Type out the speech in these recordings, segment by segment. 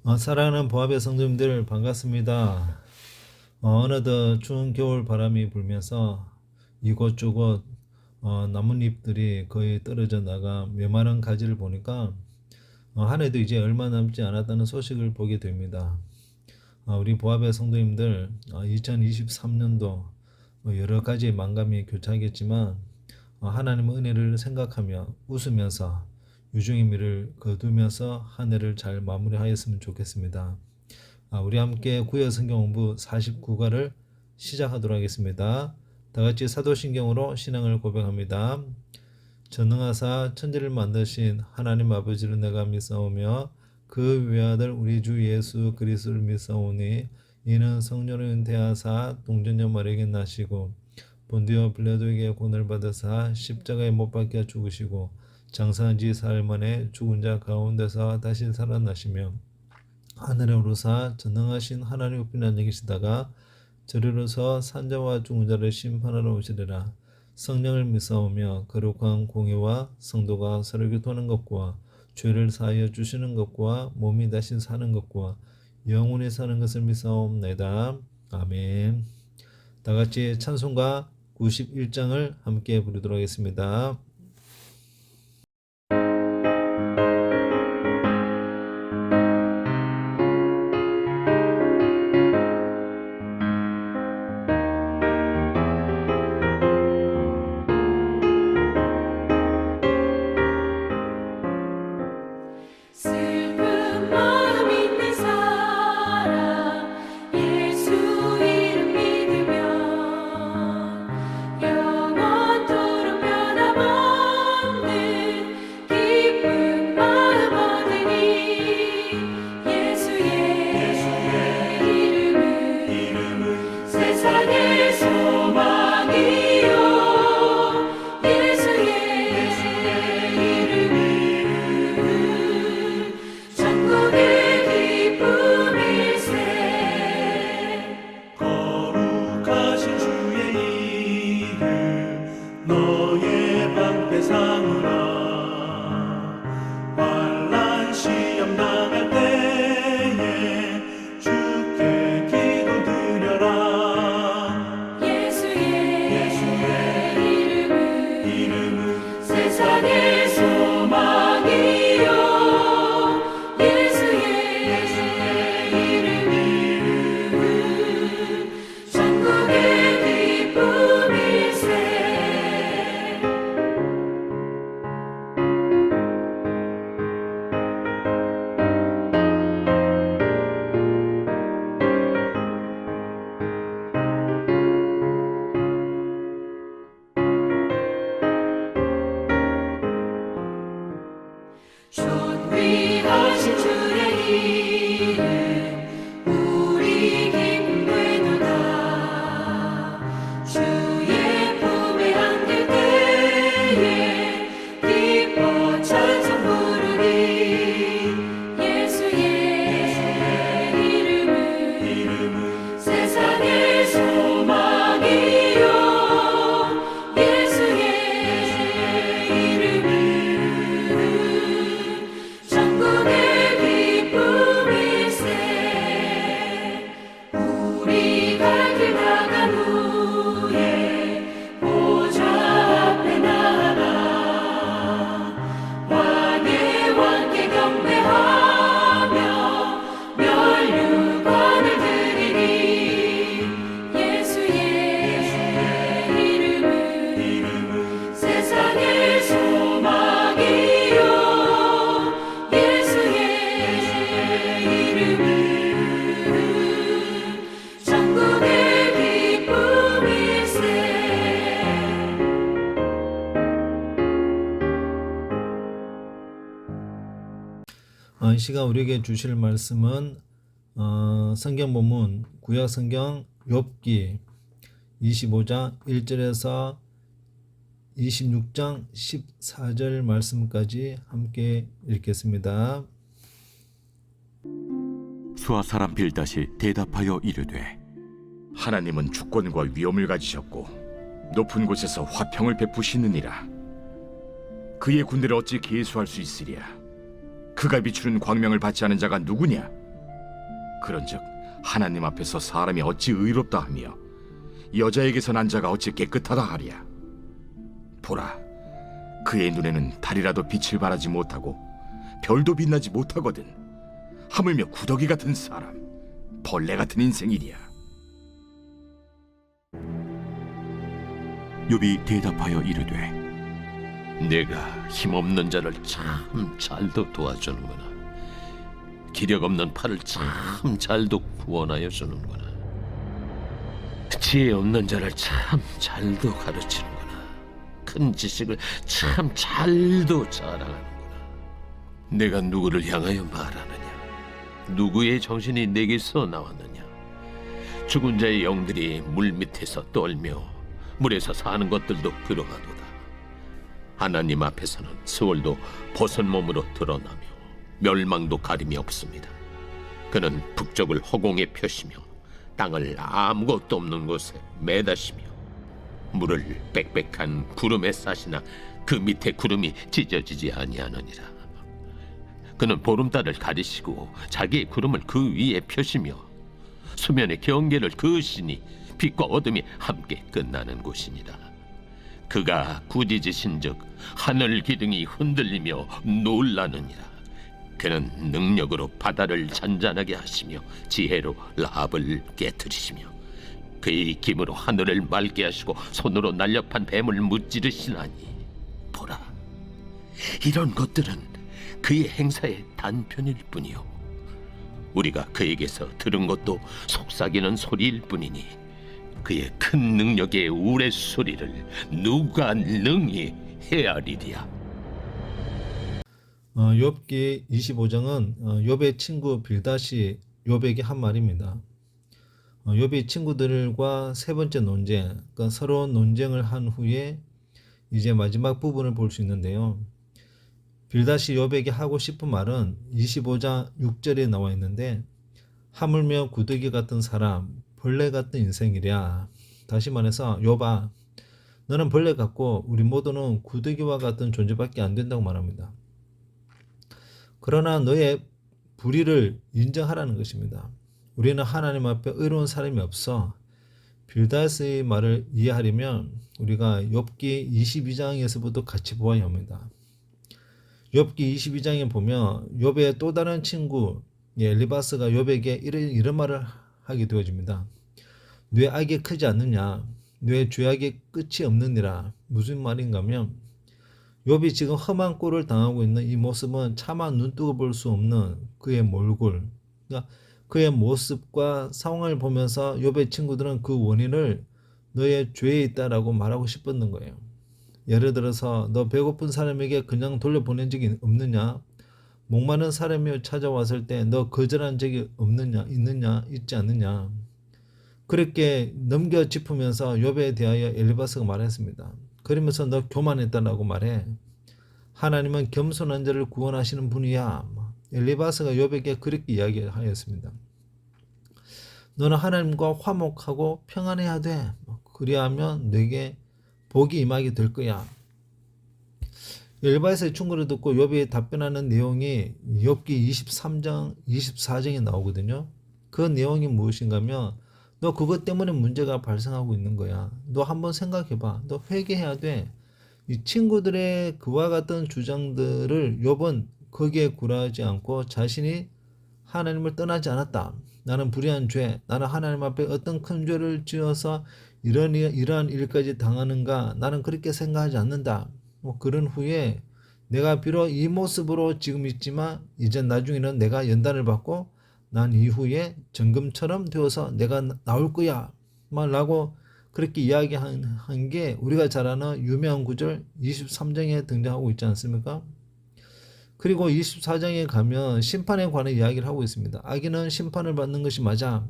사랑하는 보합의 성도님들 반갑습니다. 어느덧 추운 겨울 바람이 불면서 이곳저곳 나뭇잎들이 거의 떨어져 나가 메마른 가지를 보니까 한 해도 이제 얼마 남지 않았다는 소식을 보게 됩니다. 우리 보합의 성도님들 2023년도 여러 가지 망감이 교차하겠지만 하나님의 은혜를 생각하며 웃으면서 유종의 미를 거두면서 한 해를 잘 마무리하였으면 좋겠습니다. 우리 함께 구약 성경 공부 49과를 시작하도록 하겠습니다. 다 같이 사도신경으로 신앙을 고백합니다. 전능하사 천지를 만드신 하나님 아버지를 내가 믿사오며 그 외아들 우리 주 예수 그리스도를 믿사오니 이는 성령을 은퇴하사 동정녀 마리아에게 나시고 본디오 빌라도에게 고난을 받으사 십자가에 못 박혀 죽으시고 장사한 지 사흘 만에 죽은 자 가운데서 다시 살아나시며 하늘에 오르사 전능하신 하나님 우편에 앉아 계시다가 저리로서 산자와 죽은 자를 심판하러 오시리라. 성령을 믿사오며 거룩한 공의와 성도가 서로 교통하는 것과 죄를 사하여 주시는 것과 몸이 다시 사는 것과 영원히 사는 것을 믿사옵나이다. 아멘. 다 같이 찬송가 91장을 함께 부르도록 하겠습니다. 슬픈 마음 있는 사람 예수 이름 믿으면 영원토록 변함없는 기쁜 마음 얻으니 예수의 이름은 세상의 소망이요 예수의 이름은 천국의 기쁨일세. 거룩하신 주의 이름 너의 방패 삼으라. 환난 시험 당할 때에 주께 기도드려라. 예수의 이름은 세상의 소망이요 예수의 이름은 천국의 기쁨일세. 존귀하신 주의 이름 우리 기쁨 되도다. 주의 품에 안길 때에 기뻐 찬송 부르리. 예수의 이름은 세상의 소망이요 예수의 이름은 천국의 기쁨일세. 우리 갈 길 다간 후에 보좌 앞에 나아가 왕의 왕께 경배하며 면류관을 드리니 예수의 이름은 세상의 소망이요 예수의 이름은 천국의 기쁨일세. 이 시간 우리에게 주실 말씀은 성경 본문 구약 성경 욥기 25장 1절에서 26장 14절 말씀까지 함께 읽겠습니다. 수아 사람 빌닷이 대답하여 이르되 하나님은 주권과 위엄을 가지셨고 높은 곳에서 화평을 베푸시느니라. 그의 군대를 어찌 계수할 수 있으랴. 그가 비추는 광명을 받지 않은 자가 누구냐? 그런즉 하나님 앞에서 사람이 어찌 의롭다 하며 여자에게서 난 자가 어찌 깨끗하다 하랴. 보라, 그의 눈에는 달이라도 빛을 발하지 못하고 별도 빛나지 못하거든. 하물며 구더기 같은 사람, 벌레 같은 인생이랴. 욥이 대답하여 이르되 내가 힘없는 자를 참 잘도 도와주는구나. 기력 없는 팔을 참 잘도 구원하여 주는구나. 지혜 없는 자를 참 잘도 가르치는구나. 큰 지식을 참 잘도 자랑하는구나. 내가 누구를 향하여 말하느냐? 누구의 정신이 내게서 나왔느냐? 죽은 자의 영들이 물 밑에서 떨며 물에서 사는 것들도 그러하도다. 하나님 앞에서는 스월도 벗은 몸으로 드러나며 멸망도 가림이 없습니다. 그는 북쪽을 허공에 펴시며 땅을 아무것도 없는 곳에 매다시며 물을 빽빽한 구름에 싸시나 그 밑에 구름이 찢어지지 아니하느니라. 그는 보름달을 가리시고 자기의 구름을 그 위에 펴시며 수면의 경계를 그으시니 빛과 어둠이 함께 끝나는 곳이니라. 그가 꾸짖으신즉 하늘 기둥이 흔들리며 놀라느니라. 그는 능력으로 바다를 잔잔하게 하시며 지혜로 라합을 깨뜨리시며 그의 힘으로 하늘을 맑게 하시고 손으로 날렵한 뱀을 무찌르시나니 보라, 이런 것들은 그의 행사의 단편일 뿐이요 우리가 그에게서 들은 것도 속삭이는 소리일 뿐이니 그의 큰 능력의 우레소리를 누가 능히 헤아리랴. 욥기 25장은 욥의 친구 빌닷이 욥에게 한 말입니다. 욥이 친구들과 세 번째 논쟁, 그러니까 서로 논쟁을 한 후에 이제 마지막 부분을 볼 수 있는데요. 빌닷이 욥에게 하고 싶은 말은 25장 6절에 나와 있는데 하물며 구더기 같은 사람, 벌레 같은 인생이랴. 다시 말해서 욥아, 너는 벌레 같고 우리 모두는 구더기와 같은 존재밖에 안 된다고 말합니다. 그러나 너의 불의를 인정하라는 것입니다. 우리는 하나님 앞에 의로운 사람이 없어. 빌닷의 말을 이해하려면 우리가 욥기 22장에서부터 같이 보아야 합니다. 욥기 22장에 보면 욥의 또 다른 친구 엘리바스가 욥에게 이런 말을 하게 되어집니다. 뇌 악이 크지 않느냐? 뇌 죄악의 끝이 없느니라. 무슨 말인가 하면 욥이 지금 험한 꼴을 당하고 있는 이 모습은 차마 눈뜨고 볼 수 없는 그의 몰골, 그러니까 그의 모습과 상황을 보면서 욥의 친구들은 그 원인을 너의 죄에 있다라고 말하고 싶었는 거예요. 예를 들어서 너 배고픈 사람에게 그냥 돌려보낸 적이 없느냐? 목마른 사람이 찾아왔을 때 너 거절한 적이 없느냐? 있느냐? 있지 않느냐? 그렇게 넘겨 짚으면서 욥에 대하여 엘리바스가 말했습니다. 그러면서 너 교만했다라고 말해. 하나님은 겸손한 자를 구원하시는 분이야. 엘리바스가 욥에게 그렇게 이야기하였습니다. 너는 하나님과 화목하고 평안해야 돼. 그리하면 내게 복이 임하게 될 거야. 엘리바스의 충고를 듣고 욥이 답변하는 내용이 욥기 23장, 24장에 나오거든요. 그 내용이 무엇인가 하면 너 그것 때문에 문제가 발생하고 있는 거야. 너 한번 생각해봐. 너 회개해야 돼. 이 친구들의 그와 같은 주장들을 욥은 거기에 굴하지 않고 자신이 하나님을 떠나지 않았다. 나는 불의한 죄, 나는 하나님 앞에 어떤 큰 죄를 지어서 이러한 일까지 당하는가? 나는 그렇게 생각하지 않는다. 그런 후에 내가 비록 이 모습으로 지금 있지만 이제 나중에는 내가 연단을 받고 난 이후에 정금처럼 되어서 내가 나올 거야 라고 그렇게 이야기한 게 우리가 잘 아는 유명한 구절 23장에 등장하고 있지 않습니까? 그리고 24장에 가면 심판에 관한 이야기를 하고 있습니다. 악인은 심판을 받는 것이 맞아.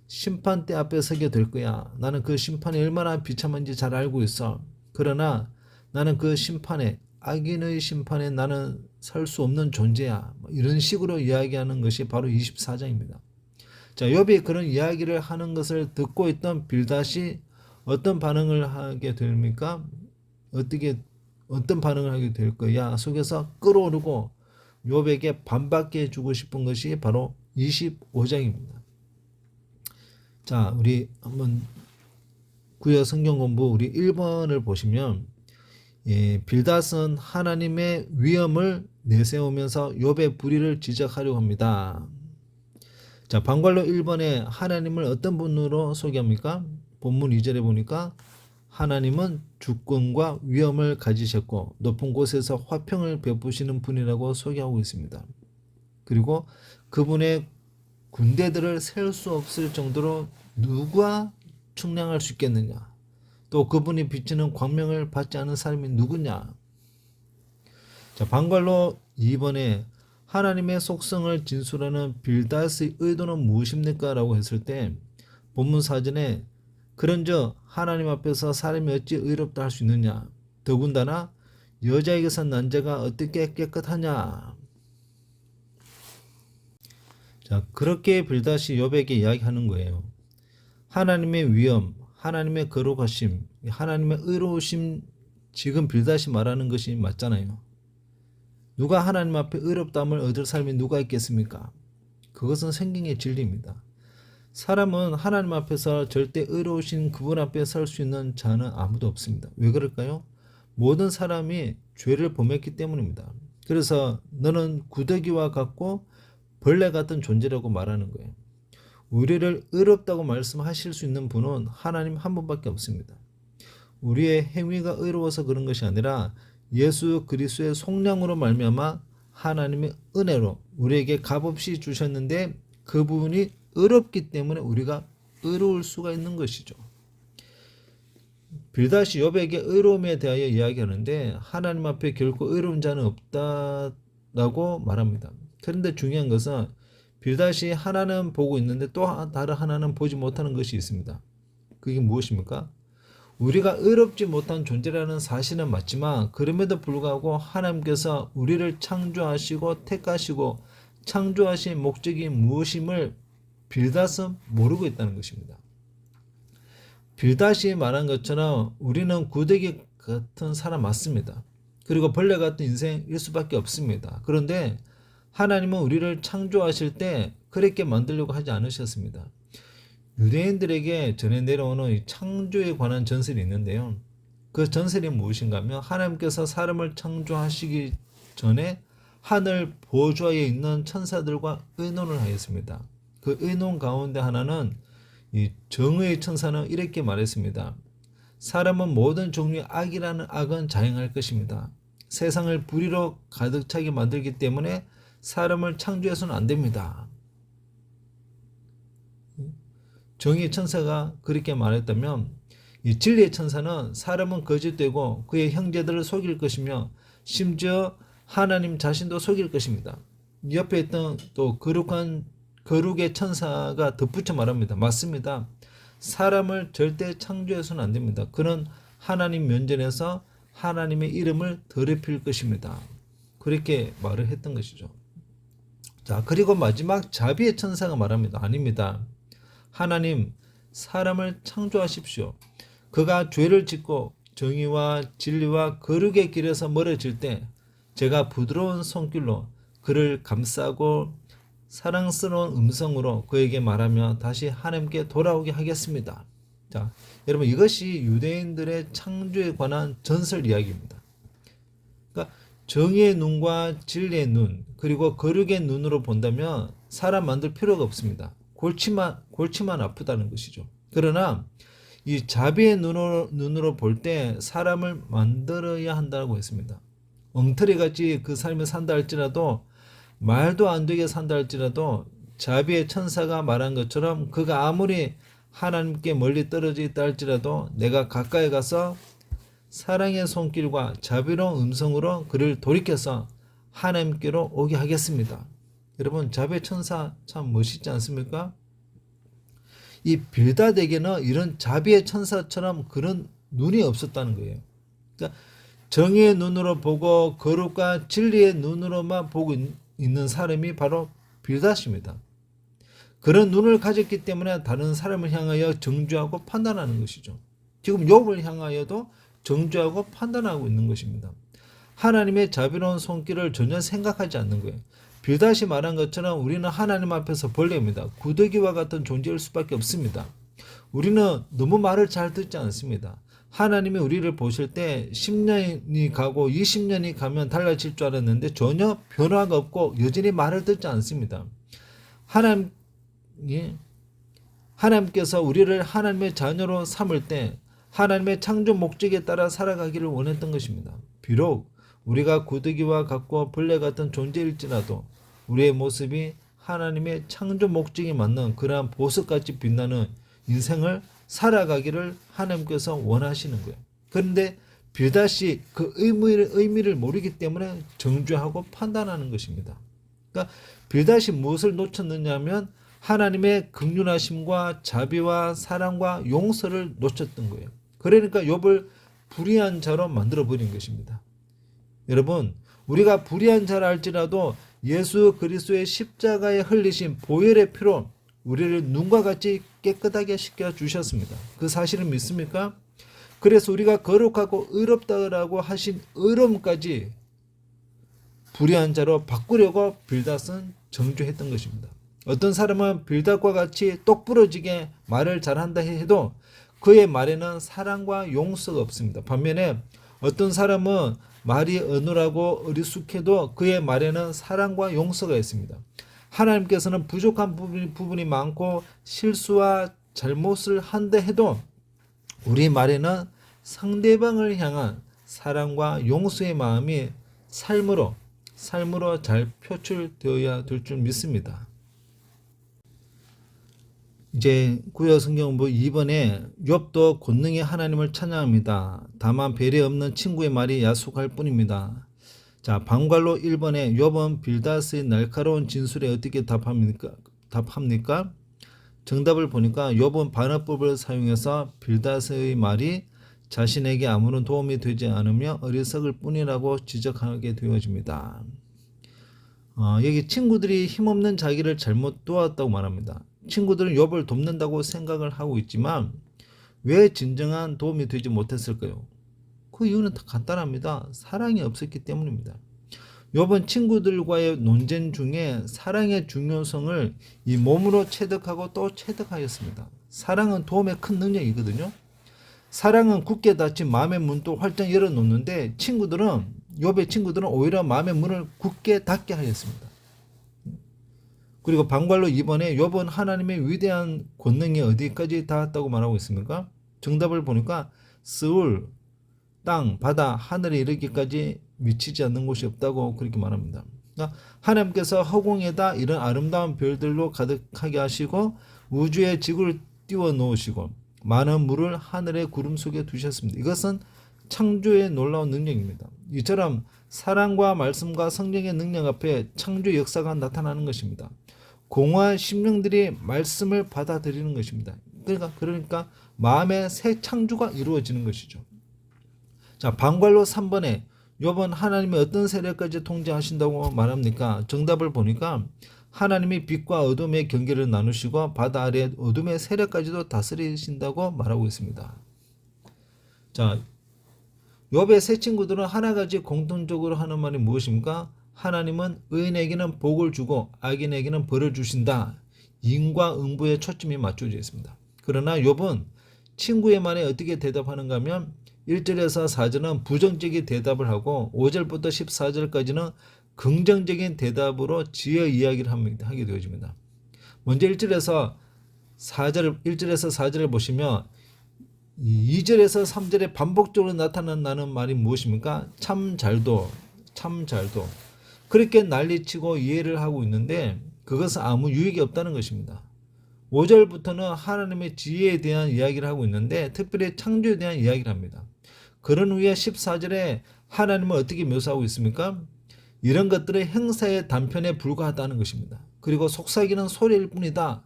심판대 앞에 서게 될 거야. 나는 그 심판이 얼마나 비참한지 잘 알고 있어. 그러나 나는 그 심판에, 악인의 심판에 나는 살 수 없는 존재야. 이런 식으로 이야기하는 것이 바로 24장입니다. 자, 욥이 그런 이야기를 하는 것을 듣고 있던 빌닷이 어떤 반응을 하게 됩니까? 어떤 반응을 하게 될 거야? 속에서 끌어오르고 욥에게 반박해 주고 싶은 것이 바로 25장입니다. 자, 우리 한번 구약 성경 공부 우리 1번을 보시면 빌닷은 하나님의 위엄을 내세우면서 욥의 불의를 지적하려고 합니다. 자, 방관로 1번에 하나님을 어떤 분으로 소개합니까? 본문 2절에 보니까 하나님은 주권과 위엄을 가지셨고 높은 곳에서 화평을 베푸시는 분이라고 소개하고 있습니다. 그리고 그분의 군대들을 셀 수 없을 정도로 누가 측량할 수 있겠느냐? 또 그분이 비치는 광명을 받지 않은 사람이 누구냐? 자, 방관로 2번에 하나님의 속성을 진술하는 빌닷의 의도는 무엇입니까? 라고 했을 때 본문 사전에 그런즉 하나님 앞에서 사람이 어찌 의롭다 할 수 있느냐? 더군다나 여자에게서 난 자가 어떻게 깨끗하냐? 자, 그렇게 빌닷이 욥에게 이야기하는 거예요. 하나님의 위엄, 하나님의 거룩하심, 하나님의 의로우심, 지금 빌닷이 말하는 것이 맞잖아요. 누가 하나님 앞에 의롭다함을 얻을 사람이 누가 있겠습니까? 그것은 성경의 진리입니다. 사람은 하나님 앞에서 절대 의로우신 그분 앞에 설 수 있는 자는 아무도 없습니다. 왜 그럴까요? 모든 사람이 죄를 범했기 때문입니다. 그래서 너는 구더기와 같고 벌레 같은 존재라고 말하는 거예요. 우리를 의롭다고 말씀하실 수 있는 분은 하나님 한 분밖에 없습니다. 우리의 행위가 의로워서 그런 것이 아니라 예수 그리스도의 속량으로 말미암아 하나님의 은혜로 우리에게 값없이 주셨는데 그 부분이 의롭기 때문에 우리가 의로울 수가 있는 것이죠. 빌닷이 욥에게 의로움에 대하여 이야기하는데 하나님 앞에 결코 의로운 자는 없다라고 말합니다. 그런데 중요한 것은 빌닷이 하나는 보고 있는데 또 다른 하나는 보지 못하는 것이 있습니다. 그게 무엇입니까? 우리가 의롭지 못한 존재라는 사실은 맞지만 그럼에도 불구하고 하나님께서 우리를 창조하시고 택하시고 창조하신 목적이 무엇임을 빌닷은 모르고 있다는 것입니다. 빌닷이 말한 것처럼 우리는 구더기 같은 사람 맞습니다. 그리고 벌레 같은 인생일 수밖에 없습니다. 그런데 하나님은 우리를 창조하실 때 그렇게 만들려고 하지 않으셨습니다. 유대인들에게 전해 내려오는 이 창조에 관한 전설이 있는데요. 그 전설이 무엇인가 하면 하나님께서 사람을 창조하시기 전에 하늘 보좌에 있는 천사들과 의논을 하였습니다. 그 의논 가운데 하나는 이 정의의 천사는 이렇게 말했습니다. 사람은 모든 종류의 악이라는 악은 자행할 것입니다. 세상을 불의로 가득 차게 만들기 때문에 사람을 창조해서는 안 됩니다. 정의의 천사가 그렇게 말했다면 이 진리의 천사는 사람은 거짓되고 그의 형제들을 속일 것이며 심지어 하나님 자신도 속일 것입니다. 옆에 있던 또 거룩의 천사가 덧붙여 말합니다. 맞습니다. 사람을 절대 창조해서는 안 됩니다. 그는 하나님 면전에서 하나님의 이름을 더럽힐 것입니다. 그렇게 말을 했던 것이죠. 자, 그리고 마지막 자비의 천사가 말합니다. 아닙니다. 하나님, 사람을 창조하십시오. 그가 죄를 짓고 정의와 진리와 거룩의 길에서 멀어질 때 제가 부드러운 손길로 그를 감싸고 사랑스러운 음성으로 그에게 말하며 다시 하나님께 돌아오게 하겠습니다. 자, 여러분 이것이 유대인들의 창조에 관한 전설 이야기입니다. 그러니까 정의의 눈과 진리의 눈 그리고 거룩의 눈으로 본다면 사람 만들 필요가 없습니다. 골치만 아프다는 것이죠. 그러나 이 자비의 눈으로 볼 때 사람을 만들어야 한다고 했습니다. 엉터리같이 그 삶을 산다 할지라도 말도 안 되게 산다 할지라도 자비의 천사가 말한 것처럼 그가 아무리 하나님께 멀리 떨어져 있다 할지라도 내가 가까이 가서 사랑의 손길과 자비로운 음성으로 그를 돌이켜서 하나님께로 오게 하겠습니다. 여러분 자비의 천사 참 멋있지 않습니까? 이 빌닷에게는 이런 자비의 천사처럼 그런 눈이 없었다는 거예요. 그러니까 정의의 눈으로 보고 거룩과 진리의 눈으로만 보고 있는 사람이 바로 빌닷입니다. 그런 눈을 가졌기 때문에 다른 사람을 향하여 정죄하고 판단하는 것이죠. 지금 욥을 향하여도 정죄하고 판단하고 있는 것입니다. 하나님의 자비로운 손길을 전혀 생각하지 않는 거예요. 빌닷이 말한 것처럼 우리는 하나님 앞에서 벌레입니다. 구더기와 같은 존재일 수밖에 없습니다. 우리는 너무 말을 잘 듣지 않습니다. 하나님이 우리를 보실 때 10년이 가고 20년이 가면 달라질 줄 알았는데 전혀 변화가 없고 여전히 말을 듣지 않습니다. 하나님께서 우리를 하나님의 자녀로 삼을 때 하나님의 창조 목적에 따라 살아가기를 원했던 것입니다. 비록 우리가 구더기와 같고 벌레 같은 존재일지라도 우리의 모습이 하나님의 창조 목적에 맞는 그러한 보석같이 빛나는 인생을 살아가기를 하나님께서 원하시는 거예요. 그런데 빌닷이 그 의미를 모르기 때문에 정죄하고 판단하는 것입니다. 그러니까 빌닷이 무엇을 놓쳤느냐 하면 하나님의 긍휼하심과 자비와 사랑과 용서를 놓쳤던 거예요. 그러니까 욥을 불의한 자로 만들어 버린 것입니다. 여러분, 우리가 불의한 자라 할지라도 예수 그리스도의 십자가에 흘리신 보혈의 피로 우리를 눈과 같이 깨끗하게 씻겨 주셨습니다. 그 사실을 믿습니까? 그래서 우리가 거룩하고 의롭다라고 하신 의로움까지 불의한 자로 바꾸려고 빌닷은 정죄했던 것입니다. 어떤 사람은 빌닷과 같이 똑부러지게 말을 잘한다 해도 그의 말에는 사랑과 용서가 없습니다. 반면에 어떤 사람은 말이 어눌하고 어리숙해도 그의 말에는 사랑과 용서가 있습니다. 하나님께서는 부족한 부분이 많고 실수와 잘못을 한다 해도 우리 말에는 상대방을 향한 사랑과 용서의 마음이 삶으로 잘 표출되어야 될 줄 믿습니다. 이제 구약 성경 2번에 욥도 권능의 하나님을 찬양합니다. 다만 배려 없는 친구의 말이 야속할 뿐입니다. 자, 방관로 1번에 욥은 빌닷의 날카로운 진술에 어떻게 답합니까? 정답을 보니까 욥은 반어법을 사용해서 빌닷의 말이 자신에게 아무런 도움이 되지 않으며 어리석을 뿐이라고 지적하게 되어집니다. 여기 친구들이 힘없는 자기를 잘못 도왔다고 말합니다. 친구들은 욥을 돕는다고 생각을 하고 있지만 왜 진정한 도움이 되지 못했을까요? 그 이유는 다 간단합니다. 사랑이 없었기 때문입니다. 욥은 친구들과의 논쟁 중에 사랑의 중요성을 이 몸으로 체득하고 또 체득하였습니다. 사랑은 도움의 큰 능력이거든요. 사랑은 굳게 닫힌 마음의 문도 활짝 열어놓는데 욥의 친구들은 오히려 마음의 문을 굳게 닫게 하였습니다. 그리고 방관로 2번에 욥은 하나님의 위대한 권능이 어디까지 닿았다고 말하고 있습니까? 정답을 보니까 스울, 땅, 바다, 하늘에 이르기까지 미치지 않는 곳이 없다고 그렇게 말합니다. 그러니까 하나님께서 허공에다 이런 아름다운 별들로 가득하게 하시고 우주에 지구를 띄워 놓으시고 많은 물을 하늘의 구름 속에 두셨습니다. 이것은 창조의 놀라운 능력입니다. 이처럼 사랑과 말씀과 성령의 능력 앞에 창조 역사가 나타나는 것입니다. 공허한 심령들이 말씀을 받아들이는 것입니다. 그러니까 마음의 새 창조가 이루어지는 것이죠. 자, 방관로 3번에 욥은 하나님이 어떤 세력까지 통제하신다고 말합니까? 정답을 보니까 하나님이 빛과 어둠의 경계를 나누시고 바다 아래 어둠의 세력까지도 다스리신다고 말하고 있습니다. 자, 욥의 세 친구들은 하나 가지 공통적으로 하는 말이 무엇입니까? 하나님은 의인에게는 복을 주고 악인에게는 벌을 주신다. 인과응보에 초점이 맞춰져 있습니다. 그러나 욥은 친구의 말에 어떻게 대답하는가 하면 1절에서 4절은 부정적인 대답을 하고 5절부터 14절까지는 긍정적인 대답으로 지혜 이야기를 하게 되어집니다. 먼저 1절에서 4절을 보시면 2절에서 3절에 반복적으로 나타나는 말이 무엇입니까? 참 잘도 그렇게 난리치고 이해를 하고 있는데 그것은 아무 유익이 없다는 것입니다. 5절부터는 하나님의 지혜에 대한 이야기를 하고 있는데 특별히 창조에 대한 이야기를 합니다. 그런 후에 14절에 하나님은 어떻게 묘사하고 있습니까? 이런 것들의 행사의 단편에 불과하다는 것입니다. 그리고 속삭이는 소리일 뿐이다.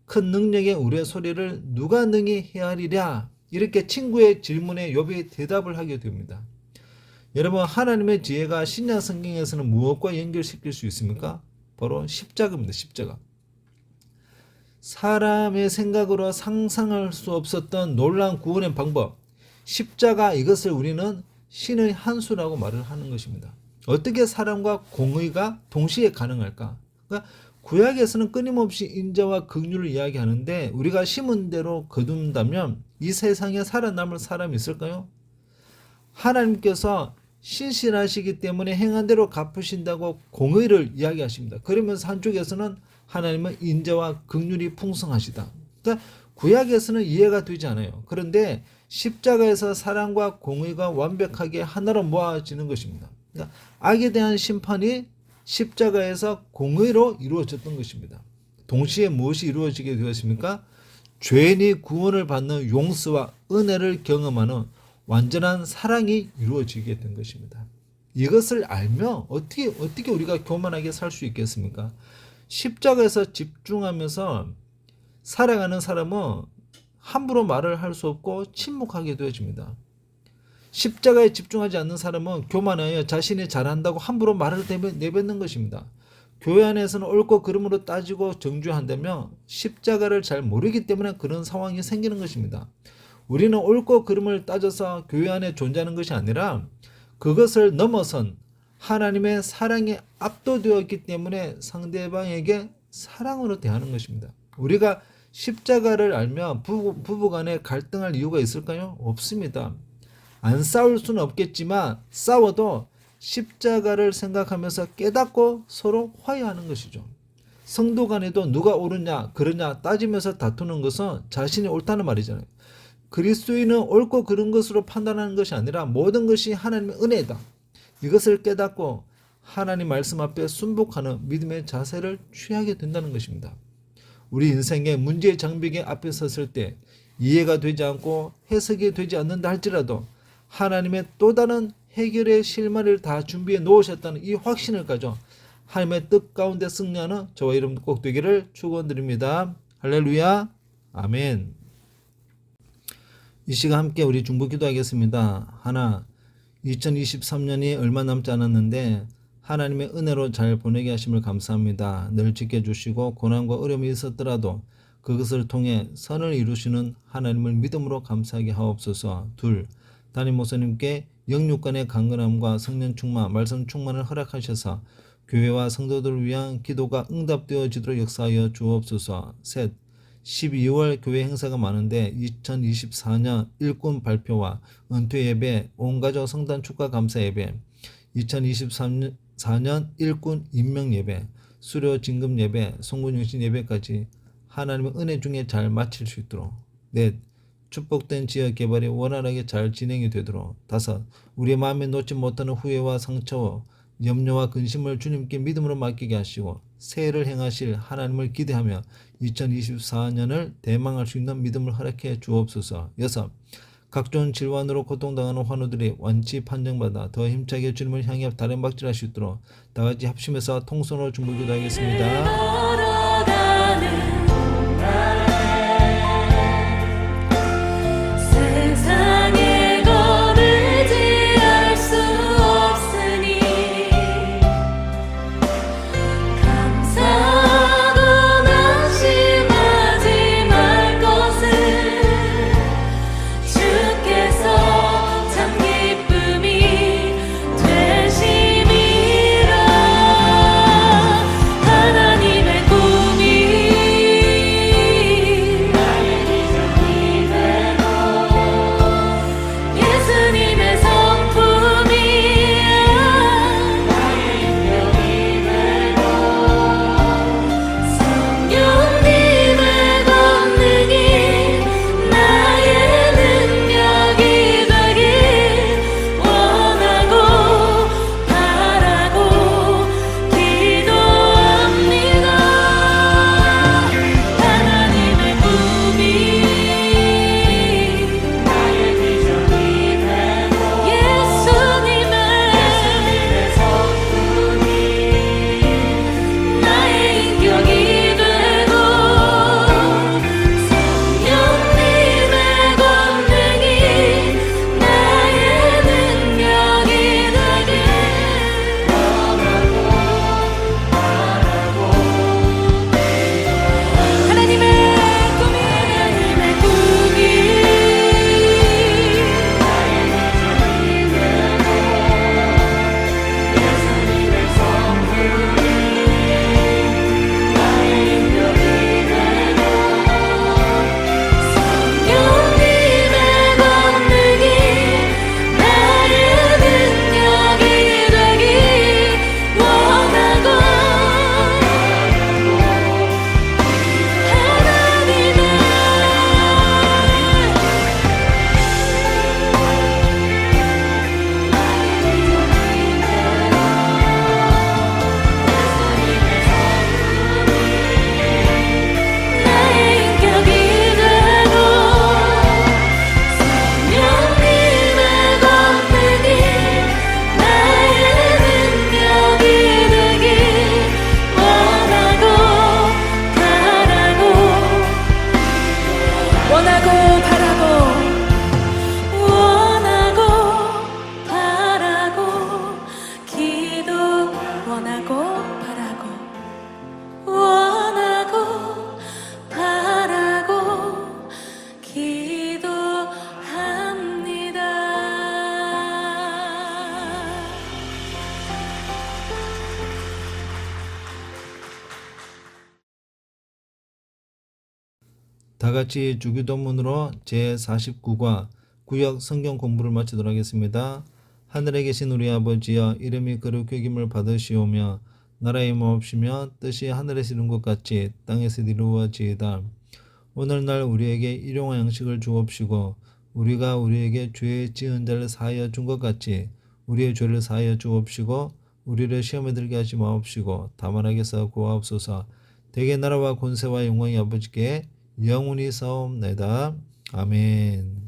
큰 능력의 우리의 소리를 누가 능히 헤아리랴? 이렇게 친구의 질문에 욥이 대답을 하게 됩니다. 여러분, 하나님의 지혜가 신약 성경에서는 무엇과 연결시킬 수 있습니까? 바로 십자가입니다. 십자가. 사람의 생각으로 상상할 수 없었던 놀라운 구원의 방법, 십자가, 이것을 우리는 신의 한 수라고 말을 하는 것입니다. 어떻게 사랑과 공의가 동시에 가능할까? 그러니까 구약에서는 끊임없이 인자와 긍휼을 이야기하는데 우리가 심은 대로 거둔다면 이 세상에 살아남을 사람이 있을까요? 하나님께서 신실하시기 때문에 행한 대로 갚으신다고 공의를 이야기하십니다. 그러면서 한쪽에서는 하나님은 인자와 긍휼이 풍성하시다. 그러니까 구약에서는 이해가 되지 않아요. 그런데 십자가에서 사랑과 공의가 완벽하게 하나로 모아지는 것입니다. 그러니까 악에 대한 심판이 십자가에서 공의로 이루어졌던 것입니다. 동시에 무엇이 이루어지게 되었습니까? 죄인이 구원을 받는 용서와 은혜를 경험하는 완전한 사랑이 이루어지게 된 것입니다. 이것을 알면 어떻게 우리가 교만하게 살 수 있겠습니까? 십자가에서 집중하면서 살아가는 사람은 함부로 말을 할 수 없고 침묵하게 되어집니다. 십자가에 집중하지 않는 사람은 교만하여 자신이 잘한다고 함부로 말을 내뱉는 것입니다. 교회 안에서는 옳고 그름으로 따지고 정죄한다면 십자가를 잘 모르기 때문에 그런 상황이 생기는 것입니다. 우리는 옳고 그름을 따져서 교회 안에 존재하는 것이 아니라 그것을 넘어선 하나님의 사랑에 압도되었기 때문에 상대방에게 사랑으로 대하는 것입니다. 우리가 십자가를 알면 부부간에 갈등할 이유가 있을까요? 없습니다. 안 싸울 수는 없겠지만 싸워도 십자가를 생각하면서 깨닫고 서로 화해하는 것이죠. 성도 간에도 누가 옳으냐 그러냐 따지면서 다투는 것은 자신이 옳다는 말이잖아요. 그리스도인은 옳고 그른 것으로 판단하는 것이 아니라 모든 것이 하나님의 은혜다. 이것을 깨닫고 하나님 말씀 앞에 순복하는 믿음의 자세를 취하게 된다는 것입니다. 우리 인생의 문제의 장벽에 앞에 섰을 때 이해가 되지 않고 해석이 되지 않는다 할지라도 하나님의 또 다른 해결의 실마리를 다 준비해 놓으셨다는 이 확신을 가져 하나님의 뜻 가운데 승리하는 저와 여러분 꼭 되기를 축원드립니다. 할렐루야. 아멘. 이 시간 함께 우리 중보 기도하겠습니다. 하나, 2023년이 얼마 남지 않았는데 하나님의 은혜로 잘 보내게 하심을 감사합니다. 늘 지켜주시고 고난과 어려움이 있었더라도 그것을 통해 선을 이루시는 하나님을 믿음으로 감사하게 하옵소서. 둘, 담임 목사님께 영육간의 강건함과 성령 충만, 말씀 충만을 허락하셔서 교회와 성도들을 위한 기도가 응답되어지도록 역사하여 주옵소서. 셋, 12월 교회 행사가 많은데 2024년 일꾼 발표와 은퇴 예배, 온가족 성단 축하 감사 예배, 2024년 일꾼 임명 예배, 수료 진금 예배, 송구영신 예배까지 하나님의 은혜 중에 잘 마칠 수 있도록. 넷, 축복된 지역 개발이 원활하게 잘 진행이 되도록. 다섯, 우리의 마음에 놓지 못하는 후회와 상처와 염려와 근심을 주님께 믿음으로 맡기게 하시고 새해를 행하실 하나님을 기대하며 2024년을 대망할 수 있는 믿음을 허락해 주옵소서. 여섯, 각종 질환으로 고통당하는 환우들이 완치 판정받아 더 힘차게 주님을 향해 다름박질할 수 있도록 다같이 합심해서 통성으로 중보 기도하겠습니다. 걸어가는 세상에 거르지 알 수 없으니 감사하고 낙심하지 말 것을 주께서 참 기쁨이 되심이라. 하나님의 다 같이 주기도문으로 제49과 구역 성경 공부를 마치도록 하겠습니다. 하늘에 계신 우리 아버지여, 이름이 거룩히 여김을 받으시오며 나라의 마옵시며 뜻이 하늘에서 이룬 것 같이 땅에서 이루어지이다. 오늘날 우리에게 일용할 양식을 주옵시고 우리가 우리에게 죄 지은 자를 사하여 준 것 같이 우리의 죄를 사하여 주옵시고 우리를 시험에 들게 하지 마옵시고 다만 악에서 구하옵소서. 대개 나라와 권세와 영광이 아버지께 영원히 사옵나이다. 아멘.